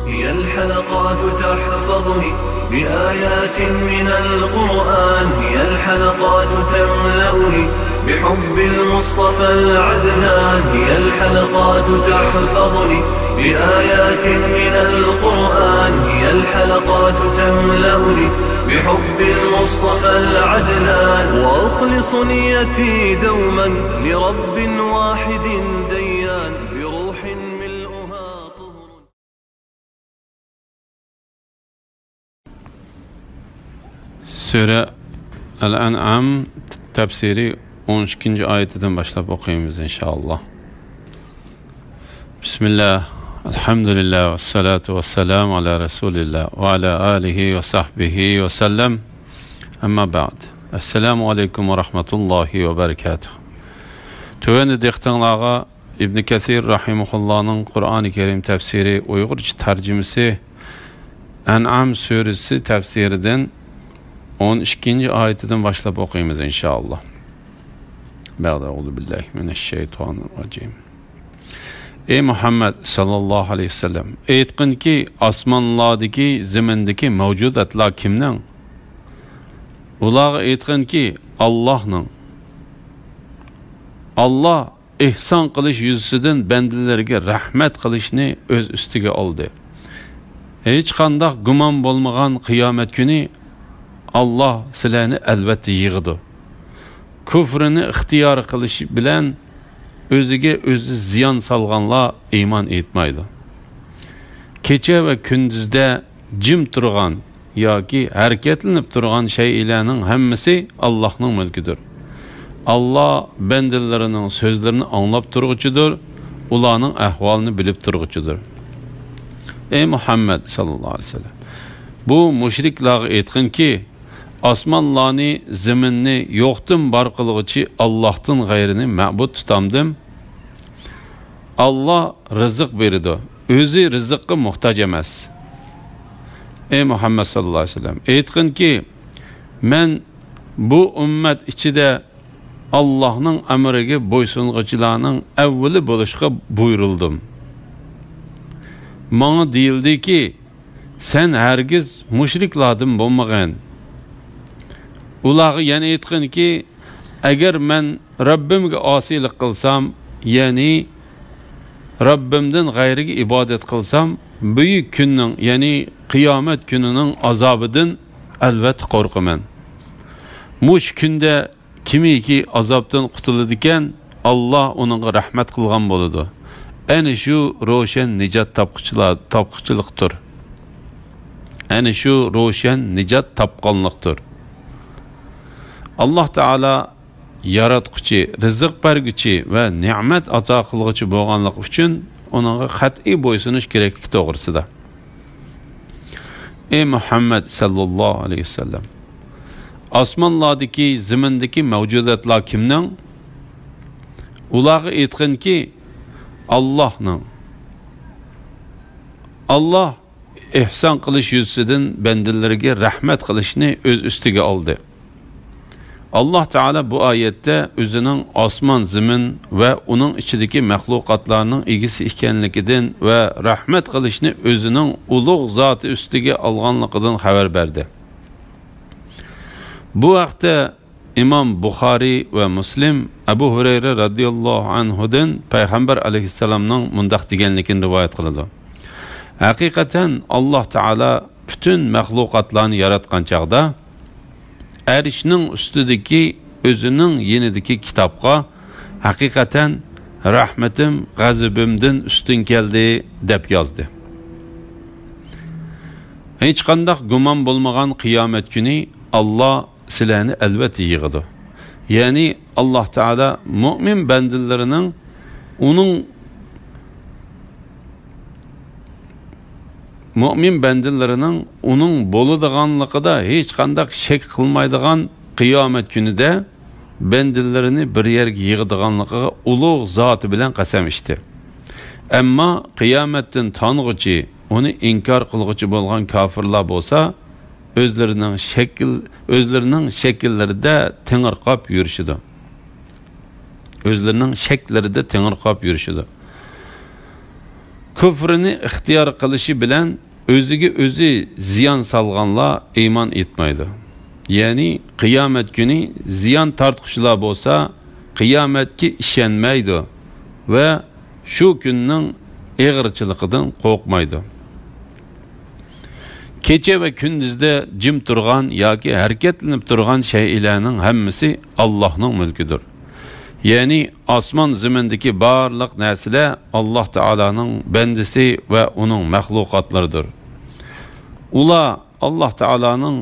هي الحلقات تحفظني بآيات من القرآن، هي الحلقات تملأني بحب المصطفى العدنان، هي الحلقات تحفظني بآيات من القرآن، هي الحلقات تملأني بحب المصطفى العدنان، وأخلص نيتي دوما لرب واحد ديان بروح ملؤها طهر. Sure Al-An'am tefsiri 12. ayetinden başlayıp okuyayım inşallah. Bismillah, elhamdülillah ve salatu ve selamu ala Resulillah ve ala alihi ve sahbihi ve sellem. Amma ba'd. Esselamu aleyküm ve rahmetullahi ve berekatuhu. Töveni dehtanlağa İbn Kesir rahimullah'ın Kur'an-ı Kerim tefsiri Uygurca tercümesi En'am suresi tefsiriden 12. ayetinden başlayıp okuyayım inşallah. Euzu billahi mineşşeytanirracim. Ey Muhammed sallallahu aleyhi ve sellem, aytqin ki osmonlardagi, zemindagi mavjudotlar kimning? Ularga aytqin ki Allohning. Allah ihson qilish yuzasidan bandalarga rahmat qilishni o'z ustiga oldi. Hech qanday gumon bo'lmagan qiyomat kuni Allah sizlarni albatta yig'idi. Kufrini ixtiyor qilish bilan o'ziga o'zi ziyon solganlar iymon etmaydi. Kecha va kunduzda jim turgan yoki harakatlanib turgan shaylarning hammasi Allohning mulkidir. Allah bandalarining so'zlarini anglab turguchidir, ularning ahvolini bilib turguchidir. Ey Muhammed sallallohu alayhi vasallam, bu mushriklarga aytqinki, osmonlarni, zaminni yo'qdan bor qiluvchi Allohdan g'ayrini ma'bud tutamdim. Allah rizq beradi, o'zi rizqqa muhtoj emas. Ey Muhammed sallallohu alayhi vasallam, aytqinki, men bu ummat ichida Allohning amriga bo'ysunguchilarning avvali bo'lishga buyurildim. Menga deyildiki, sen hargiz mushriklardan bo'lmagan. Ularga yana aytqinki, agar men Rabbimga osiylik qilsam, ya'ni Rabbimdan g'ayriga ibodat qilsam, buyuk kunning, ya'ni qiyomat kunining azobidan albatta qo'rqaman. Mush kunda kimiki azobdan qutuladi ekan, Alloh uningga rahmat qilgan bo'ladi. Ana shu ro'shan nijot topquchilikdir. Ana shu ro'shan nijot topqonlikdir. Allah Taala yaratquchi, rizq berguchi va ne'mat ato qilguchi bo'lganligi uchun uningga qat'iy bo'ysunish kerakligi to'g'risida. Ey Muhammad sallallohu alayhi vasallam, osmonlardagi, zamindagi mavjudotlar kimning? Ularga aytqinki, Allohning. Allah ihson qilish yuzasidan bandalariga rahmat qilishni o'z ustiga oldi. Allah Teala bu ayette o'zining osmon, zamin va uning ichidagi mahluqotlarning egisi ekanligidan va rahmat qilishni o'zining ulug' zoti ustiga olganligidan xabar berdi. Bu vaqtda İmam Buxoriy va Muslim Abu Hurayra radhiyallohu anhudan Payg'ambar alayhissalomning mundaq deganligini rivoyat qiladi. Haqiqatan Allah Teala bütün mahluqotlarni yaratgan chaqda Erişning ustidagi o'zining yenidagi kitobga haqiqatan rahmatim g'azabimdan ustun keldi deb yozdi. Hech qanday gumon bo'lmagan qiyomat kuni Allah sizlarni albatta yig'idi. Ya'ni Allah Taala mu'min bandalarining uning bo'ladiganligida hech qanday shak qilmaydigan qiyomat kunida bandalarini bir yerga yig'adiganligiga ulug' zoti bilan qasam ichdi. Ammo qiyomatdan tong'ichi, uni inkor qilguchi bo'lgan kofirlar bo'lsa, o'zlarining shakllarida tengirqab yurishidi. Küfrünü ixtiyor qilishi bilan o'ziga o'zi ziyon salganlar iymon etmaydi. Ya'ni qiyomat kuni ziyon tortquchilar bo'lsa, qiyomatga ishonmaydi va shu kunning eg'irchiligidan qo'rqmaydi. Kecha va kunduzda jim turgan yoki harakatlanib turgan shaylarning hammasi Allohning mulkidir. Ya'ni osmon zimindagi barliq narsalar Alloh taolaning bandasi va uning maxluqotlaridir. Ular Alloh taolaning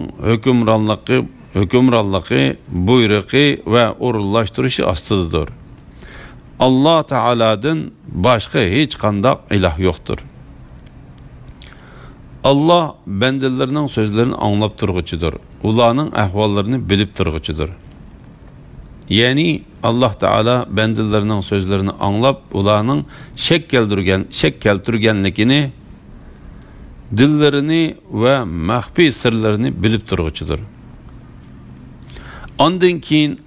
hukmronligi, buyrug'i va o'rinlashtirishi ostidadir. Alloh taoladan boshqa hech qanday iloh yo'qdir. Allah bendellerinin sözlerini anlap turğucudur. Ularning ahvallarini bilip turğucudur. Yani Allah Teala bendellerinin sözlerini anlap, ularning şek keltirgenlikini, dillerini ve mahfi sırlarını bilip turğucudur. Ondan keyin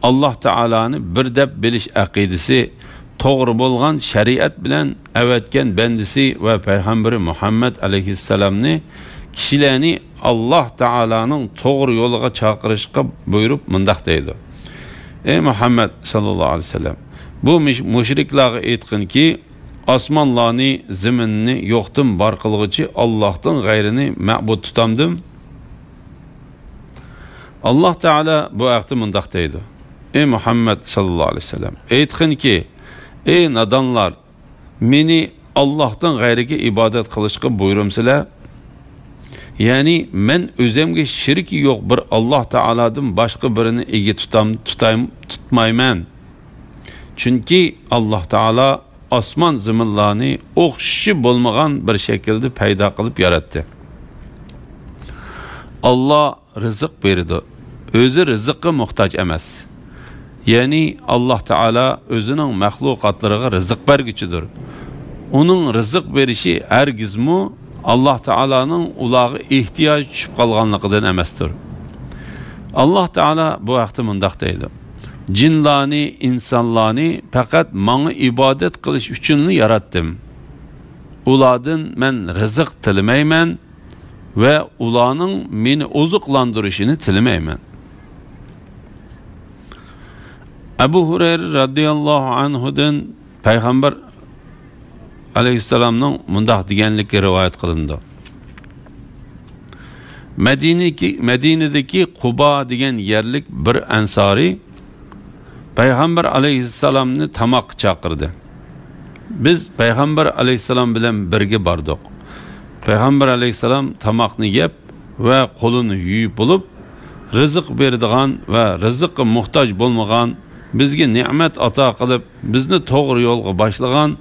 Allah Teala'nı bir deb bilish aqidasi to'g'ri bo'lgan shariat bilan avatgan bandisi va payg'ambari Muhammad alayhissalomni kishilarni Alloh taolaning to'g'ri yo'liga chaqirishga buyurib mundaq deydi. Ey Muhammad sallallohu alayhi vasallam, bu mushriklarga aytqinki, osmonlarni, zaminni yo'qdan bor qilg'uchi Allohdan g'ayrini ma'bud tutamdim. Alloh taolo bu vaqtda mundaq deydi. Ey Muhammad sallallohu alayhi vasallam, aytqinki, ey nadanlar, meni Allohdan g'ayriga ibodat qilishga buyurumsizlar. Ya'ni men o'zimga shirki yo'q bir Alloh taoladan boshqa birini ega tutmayman. Chunki Alloh taolo osmon zaminlarni o'xshashi bo'lmagan bir shaklda paydo qilib yaratdi. Alloh rizq berdi. O'zi rizqqa muhtoj emas. Yani Allah Teala özünün mahluqatlarına rızık bergiçidir. Onun rızık verişi hergizmi Allah Teala'nın ulağı ihtiyaç düşüp kalganlıqıdan emasdır. Allah Teala bu vaqtda mundaq deydi. Cinlarni, insanlarni faqat manga ibadet qilish uchun yaratdim. Ulardan men rızık tilamayman ve ularning meni ozuqlantirishini tilamayman. Ebu Hureyre radıyallahu anhu'dan Peygamber aleyhisselamның mundaq deganligi rivoyat qilindi. Medinedeki Quba degan yerlik bir ansari Peygamber aleyhisselamni tamoq chaqirdi. Biz Peygamber aleyhisselam bilan birga bordik. Peygamber aleyhisselam tamoqni yeb ve qo'lini yuyib bo'lib, rizq beradigan ve rizqqa muhtoj bo'lmagan, bizga ne'mat ato qilib, bizni to'g'ri yo'lga boshlagan,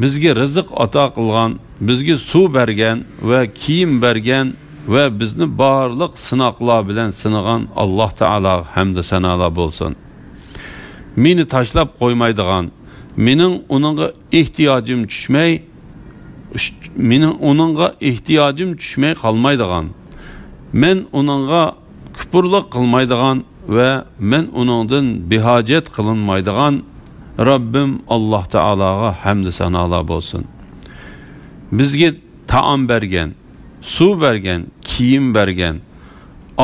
bizga rizq ato qilgan, bizga suv bergan ve kiyim bergan ve bizni barliq sinoqlar bilan sinagan Alloh taolo hamd sanolar bo'lsin. Meni tashlab qo'ymaydigan, mening uningga ehtiyojim tushmay qolmaydigan, men uningga küpürlük qilmaydigan ve men uningdan behojat qilinmaydigan Rabbim Allah Teala'ga hamd sanolar bo'lsin. Bizga taom bergan, suv bergan, kiyim bergan,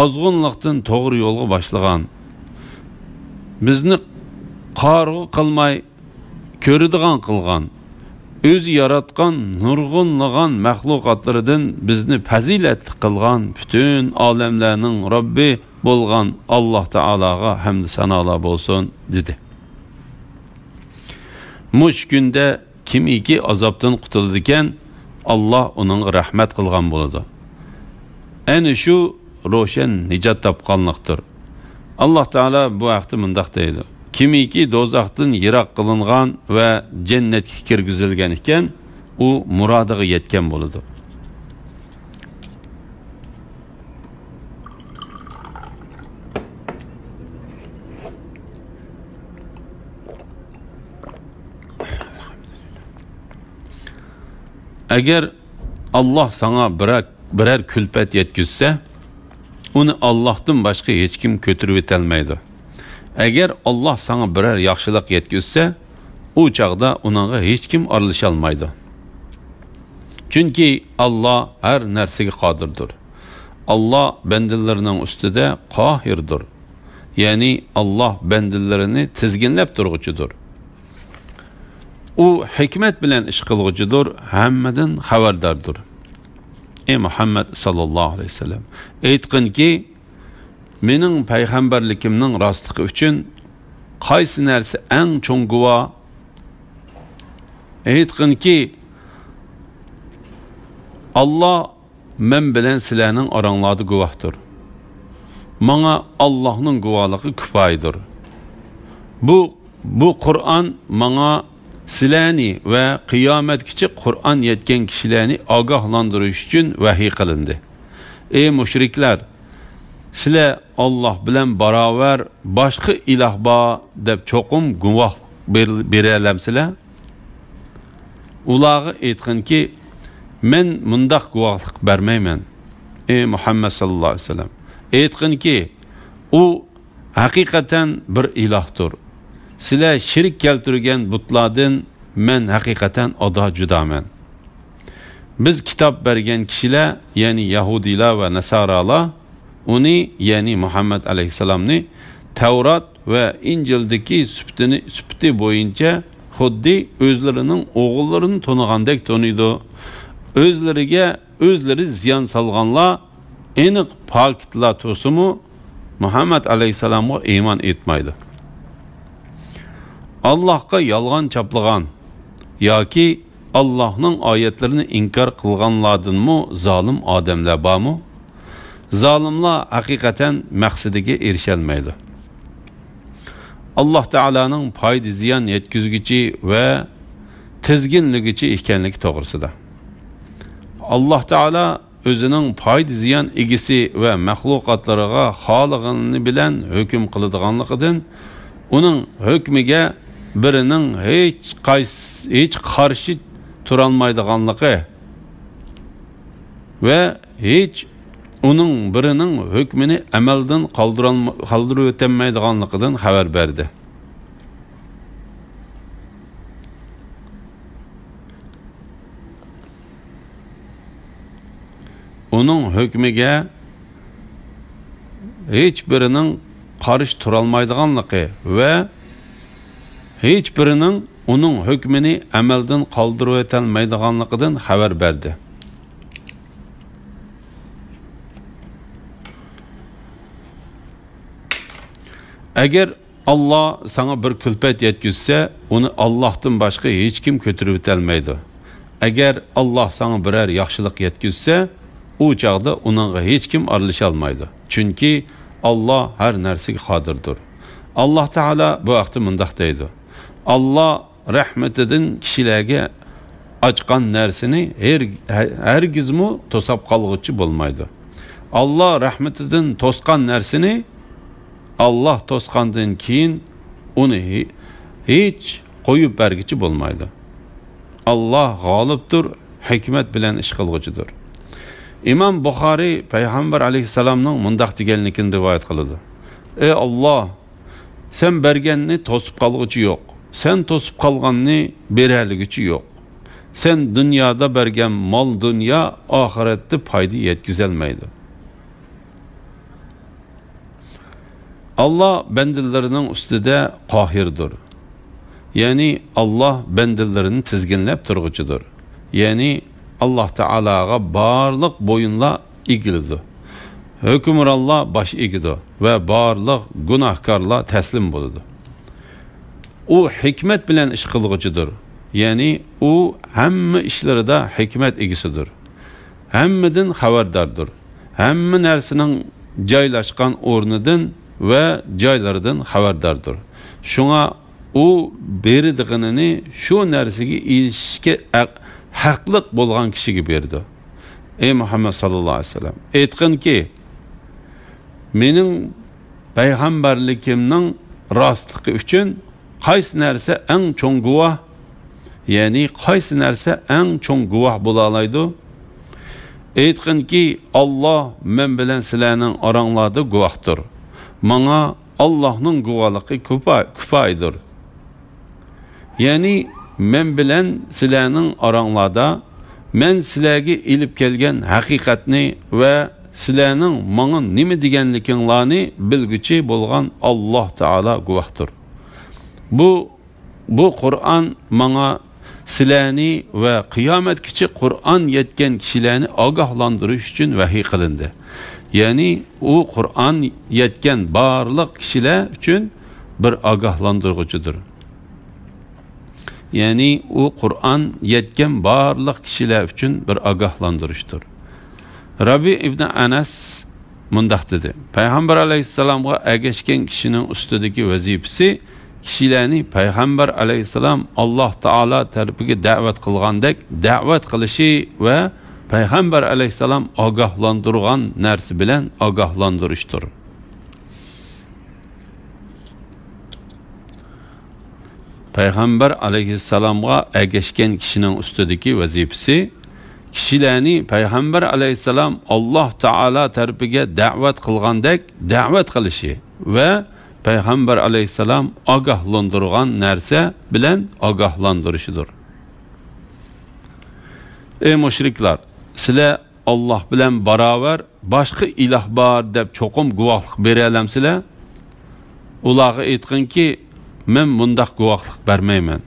ozg'unlikdan to'g'ri yo'lga boshlagan, bizni qarg'u qilmay ko'radigan qilgan, o'zi yaratgan nurg'unlagan mahluqotlaridan bizni fazilatli qilgan bütün olamlarning Robbi bo'lgan Alloh taologa hamd sanolar bo'lsin dedi. Mush kunda kimiki azobdan qutuldikan, Alloh uning rahmat qilgan bo'ladi. Ana shu ro'shan nijot topganlikdir. Alloh taolo bu vaqtda mundaq deydi. Kimiki do'zaxdan yiroq qilingan va jannatga kirgizilgan ekan, u murodiga yetgan bo'ladi. Agar Allah sana birer külpet yetkizse, onu Allah'tan başka hiç kim kötürüp etelmeydi. Eğer Allah sana birer yaxşılık yetkizse, u chaqda uningga hech kim aralasha olmaydi. Chunki Alloh har narsaga qodirdir. Alloh bandalarining ustida qohirdir. Ya'ni Alloh bandalarini tizginlab turg'uchidir. U hikmat bilan ish qilg'uchidir, hammadan xabardordir. Ey Muhammad sallallohu alayhi vasallam, aytqinki, mening payg'ambarligimning rostligi uchun qaysi narsa eng cho'ng guvoh? Aytqinki, Allah men bilan sizlarning oranglarda guvohdir. Manga Allohning guvohligi kifoyadir. Bu Qur'on manga sizlarni va qiyomatgacha Qur'on yetgan kishilarni ogohlantirish uchun vahiy qilindi. Ey mushriklar, sizlar Alloh bilan barobar boshqa iloh bor deb cho'qim guvoh beralamsizlar? Ularga aytqinki, men mundaq guvohlik bermayman. Ey Muhammad sallallohu alayhi vasallam, aytqinki, u haqiqatan bir ilohdir. Sizlar shirk keltirgan butlardan men haqiqatan oda judaman. Biz kitob bergan kishilar, ya'ni Yahudilar va Nasoralar, uni, ya'ni Muhammad alayhisalomni Tavrat va Injildagi sifati bo'yicha xuddi o'zlarining o'g'illarini to'nigandek to'niydi. O'zlari ziyon solganlar aniq pokitlar to'simu Muhammad alayhisalomga iymon etmaydi. Allohga yolg'on chaplagan yoki Allohning oyatlarini inkor qilganlardanmi zolim odamlar bormi? Zolimlar haqiqatan maqsadiga erisha olmaydi. Alloh taolaning foyda ziyon yetkazguchi va tizginligichi ekanligi to'g'risida. Alloh taolo o'zining foyda ziyon egisi va maxluqotlariga xolig'ini bilan hukm qiladiganligidan uning hukmiga birining hech qarshi turolmaydiganligi va hech uning birining hukmini amaldan qoldirib o'tmaydiganligidan xabar berdi. Uning hukmiga hech birining qarshi turolmaydiganligi va hech birining uning hukmini amaldan qoldirib o'tmaydiganligidan xabar berdi. Agar Allah sana bir külpet yetkizse, onu Allah'tan başka hiç kim kötürüp ötelmeydi. Agar Allah sana birer yaxşılık yetkizse, o çağda onunla hiç kim aralışa almaydı. Çünkü Allah her nersige qadirdir. Allah Teala bu vaqtda mundaq deydi. Allah rahmetinden kişilerge açqan nersini hergizmi tosap qalğıcı bolmaydı. Allah rahmetinden tosqan nersini Allah tosqandan keyin onu hiç qo'yib bergichi bo'lmaydi. Allah g'olibdir, hikmat bilan ish qilguchidir. İmam Buxoriy payg'ambar alayhisalomning mundaq deganligini rivoyat qiladi. Ey Allah, sen berganni to'sib qolguchi yo'q. Sen to'sib qolganni beraligichi yo'q. Sen dunyoda bergan mol dunyo oxiratda foyda yetkazolmaydi. Allah bendilerinin ustida qahirdir. Yani Allah bendilerini tizginlab turg'uchidir. Yani Allah Teala'ga barliq boyunla egilidir. Hükümrallah baş egidir ve barliq günahkarlar teslim buludur. O hikmet bilen iş qilguchidir. Yani o hamma ishlarida hikmet egisidir. Hammadan xabardardir. Hamma narsaning joylashgan o'rnidan ve joylardan xabardardir. Şuna o beridiğini şu narsaga erishishga haqliq bo'lgan kishiga berdi. Ey Muhammad sallallohu alayhi vasallam, aytqinki, mening payg'ambarligimning rostligi uchun qaysi narsa eng cho'ng guvoh, ya'ni qaysi narsa eng cho'ng guvoh bo'la oladi? Aytqinki, Allah men bilan sizlarning oranglarda guvohdir. Mana Allah'ın guvalıqı kifayidir. ya'ni men bilan sizlarning oranglarda men sizlarga ilib kelgan haqiqatni va sizlarning menga nima deganliginglarni bilguchi bo'lgan Alloh taolo guvohdir. Bu Qur'on menga sizlarni va qiyomatgacha Qur'on yetgan kishilarni ogohlantirish uchun vahiy qilindi. Ya'ni u Qur'on yetgan barliq kishilar uchun bir ogohlantiruvchidir. Ya'ni u Qur'on yetgan barliq kishilar uchun bir ogohlantirishdir. Rabi ibn Anas mundaq dedi: Payg'ambar alayhisalomga ergashgan kishining ustidagi vazifasi kishilarni payg'ambar alayhisalom Alloh taolo tarafiga da'vat qilgandek da'vat qilishi va payg'ambar alayhisalom ogohlantirgan narsa bilan ogohlantirishdir. Payg'ambar alayhisalomga ergashgan kishining ustidagi vazifasi kishilarni payg'ambar alayhisalom Alloh taolo tarafiga da'vat qilgandek da'vat qilishi va payg'ambar alayhisalom ogohlantirgan narsa bilan ogohlantirishidir. Ey mushriklar, sizlar Alloh bilan barobar boshqa iloh bor deb cho'qim guvohlik bera olamsizlar? Ularga aytqinki, men bundaq guvohlik bermayman.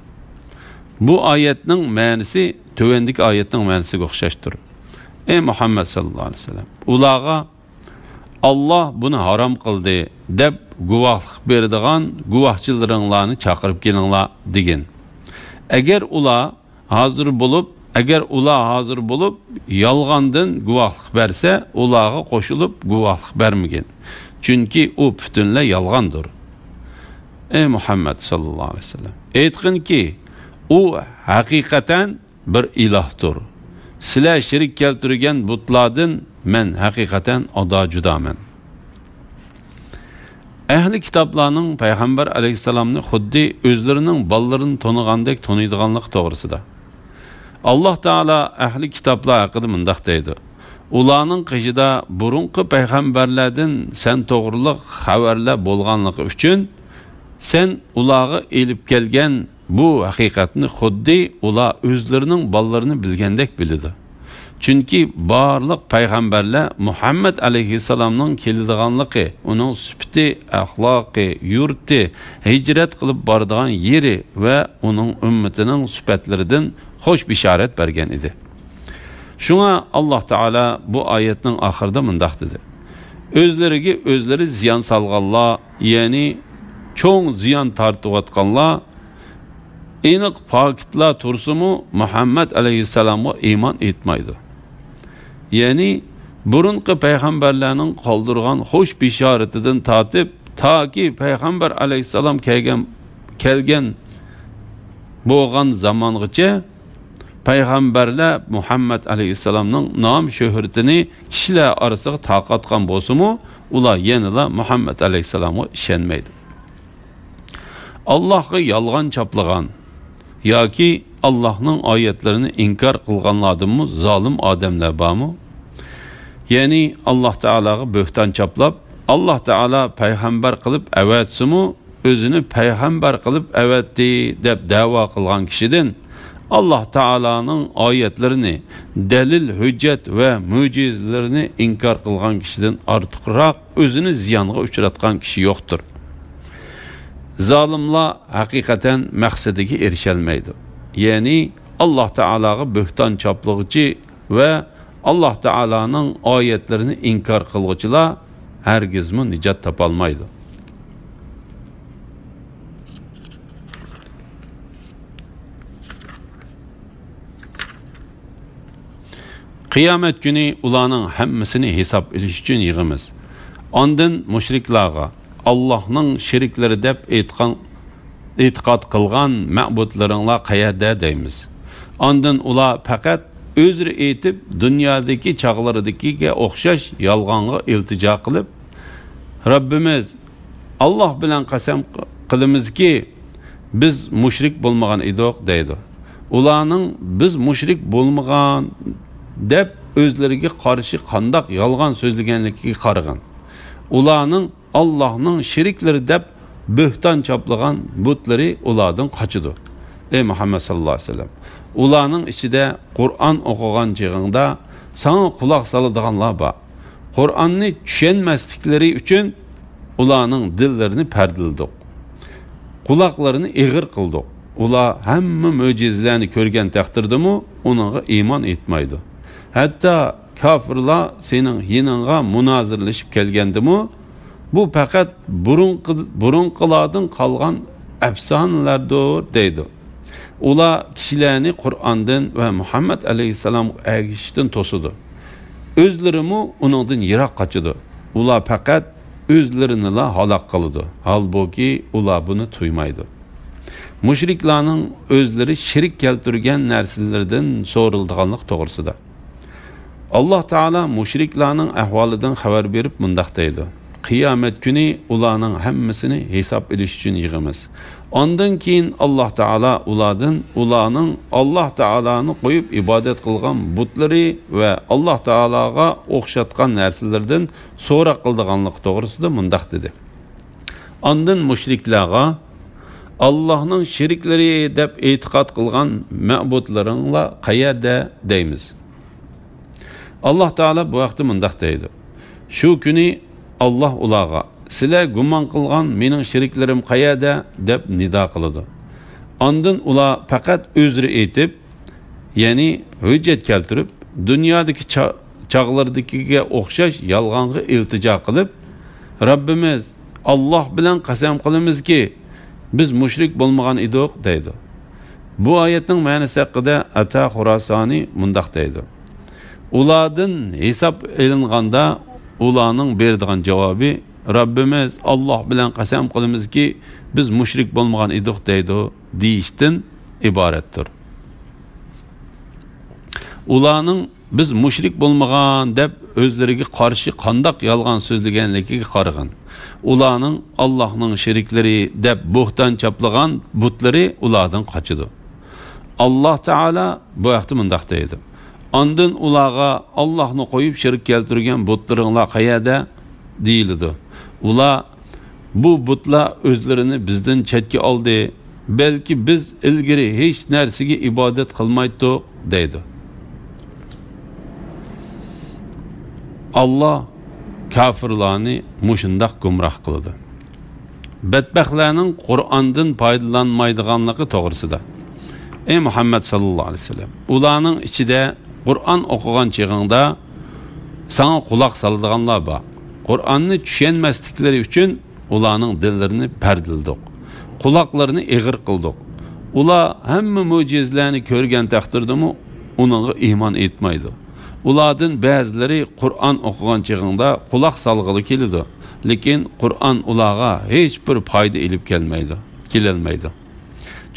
Bu oyatning ma'nosi tövendeki oyatning ma'nosiga o'xshashdir. Ey Muhammad sallallohu alayhi vasallam, ularga Alloh buni harom qildi deb guvohlik beradigan guvohchilaringlarni chaqirib kelinglar degan. Agar ular hozir bo'lib yolg'ondan guvohlik bersa, ularga qo'shilib guvohlik bermagan. Chunki u butunlay yolg'ondir. Ey Muhammad sallallohu alayhi vasallam, aytqinki, u haqiqatan bir ilohdir. Sizlar shirik keltirgan butlardan men haqiqatan ado judaman. Ahli kitoblarning payg'ambar alayhisalomni xuddi o'zlarining bolalarini tanigandek taniydiganlik to'g'risida. Alloh taolo ahli kitoblar haqida mundaq deydi: Ularning qishida burunqi payg'ambarlardan sen to'g'riliq xabarlar bo'lganligi uchun sen ularga elib kelgan bu haqiqatni xuddi ular o'zlarining bolalarini bilgandek biladi. Chunki barliq payg'ambarlar Muhammad alayhisalomning keladiganligi, uning sifati, axloqi, yurti, hijrat qilib boradigan yeri va uning ummatining sifatlaridan xo'sh bishorat bergan edi. Shunga Alloh taolo bu oyatning oxirida mundaq dedi: O'zlariga o'zlari ziyon solganlar, ya'ni cho'ng ziyon tortayotganlar aniq pokitlar tursimu Muhammad alayhisalomga iymon etmaydi. Ya'ni burunqi payg'ambarlarning qoldirgan xo'sh bishoratidan tortib toki payg'ambar alayhisalom kelgan bo'lgan zamongacha payg'ambarlar Muhammad alayhisalomning nom shuhratini kishilar orasiga taqatgan bo'lsa-mu, ular yanada Muhammad alayhisalomga ishonmaydi. Allohga yolg'on choplagan yoki Allohning oyatlarini inkor qilganlardanmi zolim odamlar bormi? Ya'ni Alloh taolaga bo'xton choplab, Alloh taolo payg'ambar qilib avatsimu, o'zini payg'ambar qilib avatdi deb da'vo qilgan kishidan Alloh taolaning oyatlarini, dalil, hujjat va mo'jizalarini inkor qilgan kishidan ortiqroq o'zini ziyonga uchratgan kishi yo'qdir. Zalimlar haqiqatan maqsadiga erisholmaydi. Ya'ni Alloh taolaga bo'xton choplag'uchi va Alloh taolaning oyatlarini inkor qiluvchilar hargizmi nijot topolmaydi. Qiyomat kuni ularning hammasini hisob olish uchun yig'imiz. Ondan mushriklarga Allohning sheriklari deb e'tiqod qilgan ma'budlaringlar qayerda deymiz. Ondan ular faqat o'zri aytib dunyodagi chaqlaridagiga o'xshash yolg'onga iltijo qilib, Rabbimiz Alloh bilan qasam qilamizki biz mushrik bo'lmagan edik deydi. Ularning biz mushrik bo'lmagan deb o'zlariga qarshi qandoq yolg'on so'zlaganligiga qaragan. Ularning Allohning sheriklari deb bo'xton choplagan butlari ulardan qochidi. ey Muhammed sallallahu aleyhi ve sellem, ularning ichida Qur'on o'qigan chig'ingda sana quloq soladiganlar bor. Qur'onni tushunmasliklari uchun ularning dillarini pardildik. Quloqlarini ig'ir qildik. Ular hamma mo'jizalarni ko'rgan taqdirdami, uningga iymon etmaydi. Hatto kofirlar sening yiningga munozirlashib kelgandimi, bu faqat burunqilardan qolgan afsonalardir deydi. Ular kishilarni Qur'ondan va Muhammad alayhissalom agishishdan to'sidi. O'zlarimi uningdan yiroq qochidi. Ular faqat o'zlarini halok qiladi. Halbuki ular buni tuymaydi. Mushriklarning o'zlari shirik keltirgan narsalardan so'rildiganlik to'g'risida. Alloh taolo mushriklarning ahvolidan xabar berib mundaq deydi: Qiyomat kuni ularning hammasini hisob edish uchun yig'amiz. Ondan keyin Alloh taolo ularning Alloh taoloni qo'yib ibodat qilgan butlari va Alloh taologa o'xshatgan narsalardan so'roq qildiganlik to'g'risida mundaq dedi. Ondan mushriklarga Allohning sheriklari deb e'tiqod qilgan ma'budlaringlar qayerda deymiz. Alloh taolo bu vaqtda mundaq deydi: Shu kuni Alloh ularga sizlar gumon qilgan mening sheriklarim qayerda deb nido qiladi. Ondan ular faqat o'zlari aytib, ya'ni hujjat keltirib, dunyodagi chaqlardagiga o'xshash yolg'onga iltijo qilib, Rabbimiz Alloh bilan qasam qilamizki, biz mushrik bo'lmagan edik deydi. Bu oyatning ma'nosi haqida Ata Xurosoniy mundaq deydi: Ulardan hisob elinganda ularning beradigan javobi Rabbimiz Alloh bilan qasam qilamizki, biz mushrik bo'lmagan edik deydi deyishdan iboratdir. Ularning biz mushrik bo'lmagan deb o'zlariga qarshi qandoq yolg'on so'zlaganligiga qaragan. Ularning Allohning sheriklari deb bo'xton chaplagan butlari ulardan qochidi. Alloh taolo bu vaqtda mundaq deydi: Ondan ularga Allohni qo'yib shirk keltirgan butlaringlar qayerda deyildi. Ular bu butlar o'zlarini bizdan chetga oldi, balki biz ilgari hech narsaga ibodat qilmaydik deydi. Allah kafirlarni mushundoq gumroh qildi. Badbaxtlarning Qur'ondan foydalanmaydiganligi to'g'risida. Ey Muhammad sallallohu alayhi vasallam, ularning ichida Qur'on o'qigan chig'ingda sana quloq soladiganlar bor. Qur'onni tushunmasliklari uchun ularning dillarini pardildik. Quloqlarini ig'ir qildik. Ular hamma mo'jizalarni ko'rgan taqdirdami, uningga iymon etmaydi. Ulardan ba'zilari Qur'on o'qigan chig'ingda quloq solg'ili keladi, lekin Qur'on ularga hech bir foyda olib kelmaydi.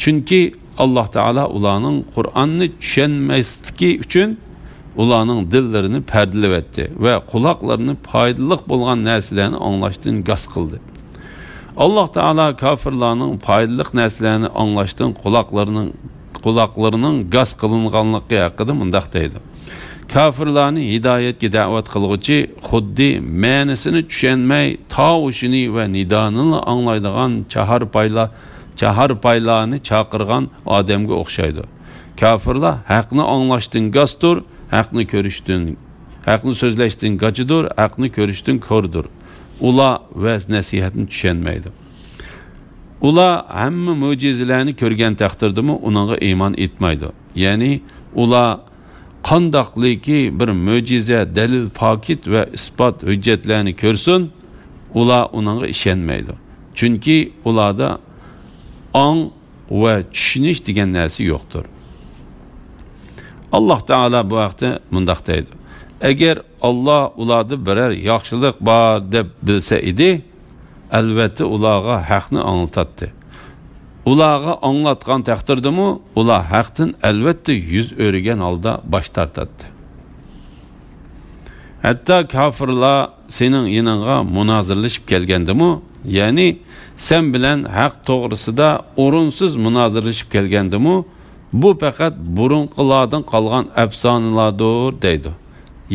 Chunki Alloh taolo ularning Qur'onni tushunmasligi uchun ularning dillarini pardilavetdi va quloqlarini foydali bo'lgan narsalarni anglashdan g'as qildi. Alloh taolo kofirlarning foydali narsalarni anglashdan quloqlarining g'as qilinganligi haqida mundaq deydi: Kafirlarni hidoyatga da'vat qilguvchi xuddi ma'nosini tushunmay tovushini va nidonini anglaydigan chaharpaylarni chaqirgan odamga o'xshaydi. Kafirlar haqni anglashdan g'astur, haqni so'zlashdan g'achidur, haqni ko'rishdan ko'rdur. Ular va nasihatni tushunmaydi. Ular hamma mo'jizalarni ko'rgan taqdirdami uningga iymon etmaydi. Ya'ni ular qandoqliki bir mo'jiza, dalil, pokit va isbot hujjatlarni ko'rsin, ular uningga ishonmaydi. Chunki ularda ong va tushunish degan narsa yo'qdir. Alloh taolo bu vaqtda mundaq deydi: Agar Alloh ularda biror yaxshilik bor deb bilsa edi, albatta ularga haqni anglatdi. Ularga anglatgan taqdirdami, ular haqdan albatta yuz o'rgan holda bosh tortadi. Hatto kofirlar sening yiningga munozirlashib kelgandimi, ya'ni sen bilan haq to'g'risida o'rinsiz munozirlashib kelgandimi, bu faqat burunqilardan qolgan afsonalardir deydi.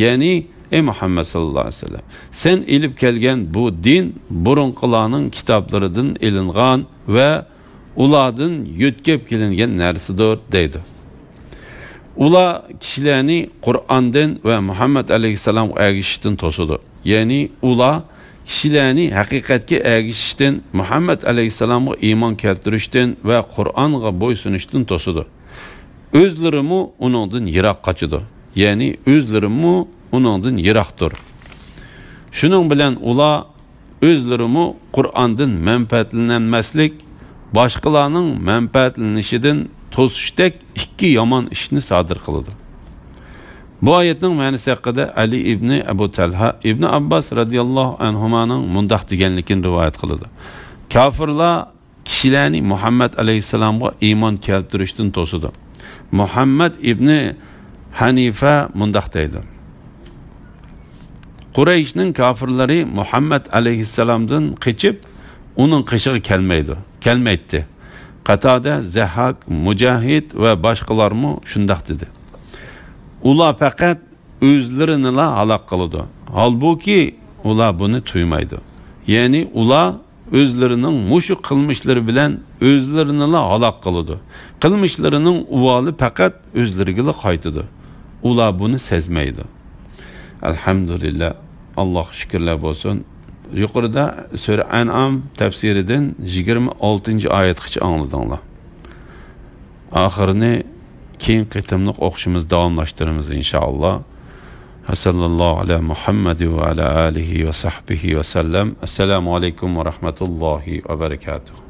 Ya'ni ey Muhammad sallallohu alayhi vasallam, sen ilib kelgan bu din burunqilarning kitoblaridan ilingan va ulardan yo'tkab kelingan narsadir deydi. Ular kishilarni Qur'ondan va Muhammad alayhissalom ergishishdan to'sidi. Ya'ni ular kishilarni haqiqatga ergishishdan, Muhammad alayhissalomga iymon keltirishdan va Qur'onga bo'ysunishdan to'sidi. O'zlarimi uningdan yiroq qochidi. Ya'ni o'zlarimi uningdan yiroqdir. Shuning bilan ular o'zlarimi Qur'ondan manfaatlanmaslik, boshqalarning manfaatlanishidan to'sishdek ikki yomon ishni sodir qiladi. Bu oyatning ma'nosi haqida Ali ibn Abu Talha ibn Abbas radhiyallohu anhumaning mundaq deganligini rivoyat qiladi. Kofirlar kishilarni Muhammad alayhissalomga iymon keltirishdan to'sidi. Muhammad ibn Hanifa mundaq deydi. Qurayshning kofirlari Muhammad alayhissalomdan qochib, uning qishig'i kelmaydi. Qatada, Zahak, Mujahid va boshqalarmi shundaq dedi. Ular faqat o'zlarini halok qiladi. Holbuki ular buni tuymaydi. Ya'ni ular o'zlarining mushu qilmishlari bilan o'zlarini halok qiladi. Qilmishlarining uvoli faqat o'zlariga qaytadi. Ular buni sezmaydi. Alhamdulillah, Alloh shukrlar bo'lsin. Yuqorida Sura An'am tafsiridan 26-oyatgacha angladinglar. Oxirini keyin qitimliq o'qishimiz davomlashtiramiz inshaalloh. Sallallohu ala Muhammad va ala alihi va sahbihi va sallam. Assalomu alaykum va rahmatullohi va barakatuh.